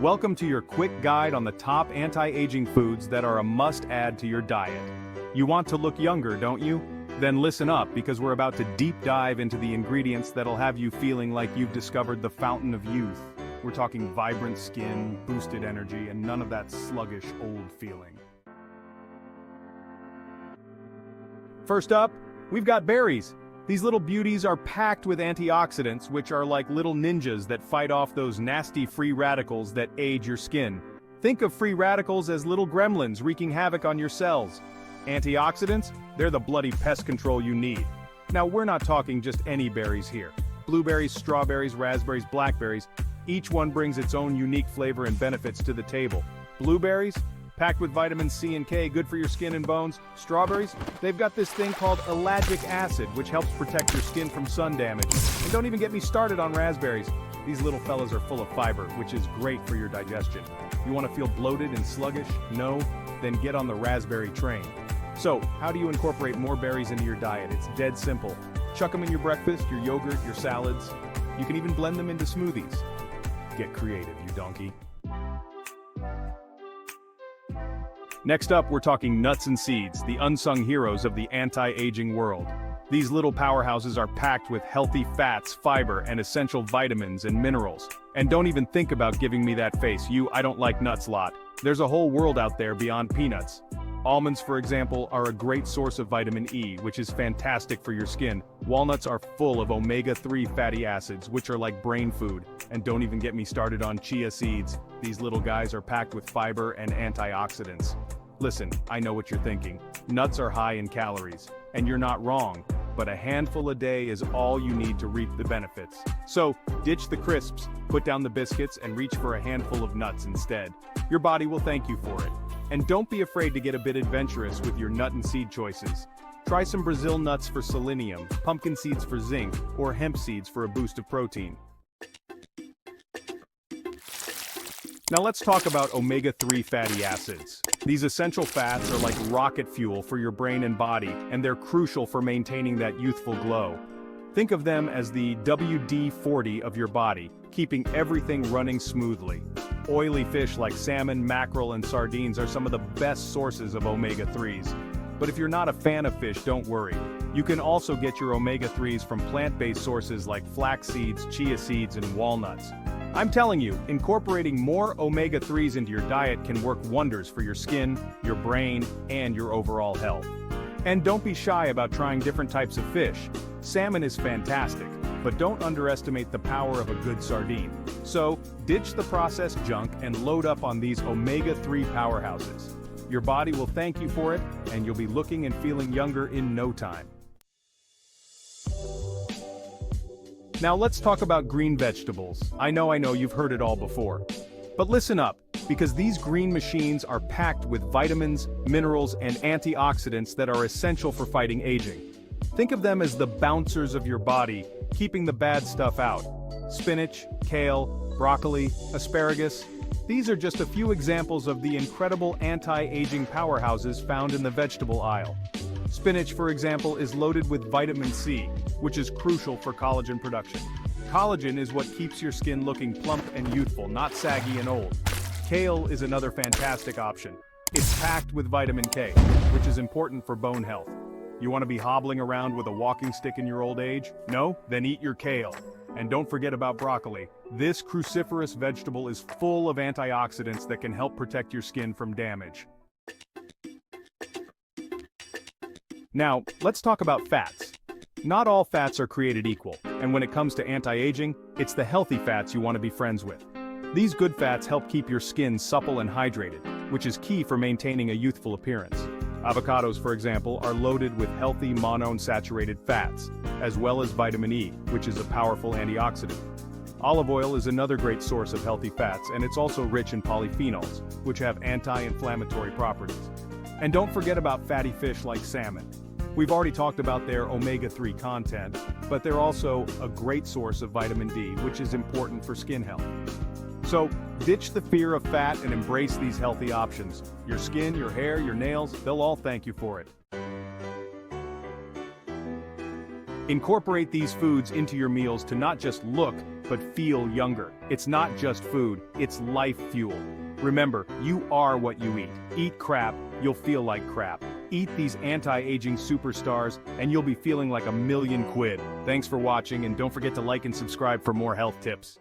Welcome to your quick guide on the top anti-aging foods that are a must-add to your diet. You want to look younger, don't you? Then listen up because we're about to deep dive into the ingredients that'll have you feeling like you've discovered the fountain of youth. We're talking vibrant skin, boosted energy, and none of that sluggish old feeling. First up, we've got berries. These little beauties are packed with antioxidants, which are like little ninjas that fight off those nasty free radicals that age your skin. Think of free radicals as little gremlins wreaking havoc on your cells. Antioxidants? They're the bloody pest control you need. Now, we're not talking just any berries here. Blueberries, strawberries, raspberries, blackberries, each one brings its own unique flavor and benefits to the table. Blueberries? Packed with vitamin C and K, good for your skin and bones. Strawberries? They've got this thing called ellagic acid, which helps protect your skin from sun damage. And don't even get me started on raspberries. These little fellas are full of fiber, which is great for your digestion. You want to feel bloated and sluggish? No? Then get on the raspberry train. So, how do you incorporate more berries into your diet? It's dead simple. Chuck them in your breakfast, your yogurt, your salads. You can even blend them into smoothies. Get creative, you donkey. Next up, we're talking nuts and seeds, the unsung heroes of the anti-aging world. These little powerhouses are packed with healthy fats, fiber, and essential vitamins and minerals. And don't even think about giving me that face, I don't like nuts lot. There's a whole world out there beyond peanuts. Almonds, for example, are a great source of vitamin E, which is fantastic for your skin. Walnuts are full of omega-3 fatty acids, which are like brain food. And don't even get me started on chia seeds. These little guys are packed with fiber and antioxidants. Listen, I know what you're thinking. Nuts are high in calories. And you're not wrong. But a handful a day is all you need to reap the benefits. So, ditch the crisps, put down the biscuits, and reach for a handful of nuts instead. Your body will thank you for it. And don't be afraid to get a bit adventurous with your nut and seed choices. Try some Brazil nuts for selenium, pumpkin seeds for zinc, or hemp seeds for a boost of protein. Now let's talk about omega-3 fatty acids. These essential fats are like rocket fuel for your brain and body, and they're crucial for maintaining that youthful glow. Think of them as the WD-40 of your body, keeping everything running smoothly. Oily fish like salmon, mackerel, and sardines are some of the best sources of omega-3s. But if you're not a fan of fish, don't worry. You can also get your omega-3s from plant-based sources like flax seeds, chia seeds, and walnuts. I'm telling you, incorporating more omega-3s into your diet can work wonders for your skin, your brain, and your overall health. And don't be shy about trying different types of fish. Salmon is fantastic, but don't underestimate the power of a good sardine. So, ditch the processed junk and load up on these omega-3 powerhouses. Your body will thank you for it, and you'll be looking and feeling younger in no time. Now let's talk about green vegetables. I know you've heard it all before. But listen up, because these green machines are packed with vitamins, minerals, and antioxidants that are essential for fighting aging. Think of them as the bouncers of your body, keeping the bad stuff out. Spinach, kale, broccoli, asparagus. These are just a few examples of the incredible anti-aging powerhouses found in the vegetable aisle. Spinach, for example, is loaded with vitamin C, which is crucial for collagen production. Collagen is what keeps your skin looking plump and youthful, not saggy and old. Kale is another fantastic option. It's packed with vitamin K, which is important for bone health. You want to be hobbling around with a walking stick in your old age? No? Then eat your kale. And don't forget about broccoli. This cruciferous vegetable is full of antioxidants that can help protect your skin from damage. Now, let's talk about fats. Not all fats are created equal, and when it comes to anti-aging, it's the healthy fats you want to be friends with. These good fats help keep your skin supple and hydrated, which is key for maintaining a youthful appearance. Avocados, for example, are loaded with healthy monounsaturated fats, as well as vitamin E, which is a powerful antioxidant. Olive oil is another great source of healthy fats, and it's also rich in polyphenols, which have anti-inflammatory properties. And don't forget about fatty fish like salmon. We've already talked about their omega-3 content, but they're also a great source of vitamin D, which is important for skin health. So, ditch the fear of fat and embrace these healthy options. Your skin, your hair, your nails, they'll all thank you for it. Incorporate these foods into your meals to not just look, but feel younger. It's not just food, it's life fuel. Remember, you are what you eat. Eat crap, you'll feel like crap. Eat these anti-aging superstars, and you'll be feeling like £1,000,000. Thanks for watching, and don't forget to like and subscribe for more health tips.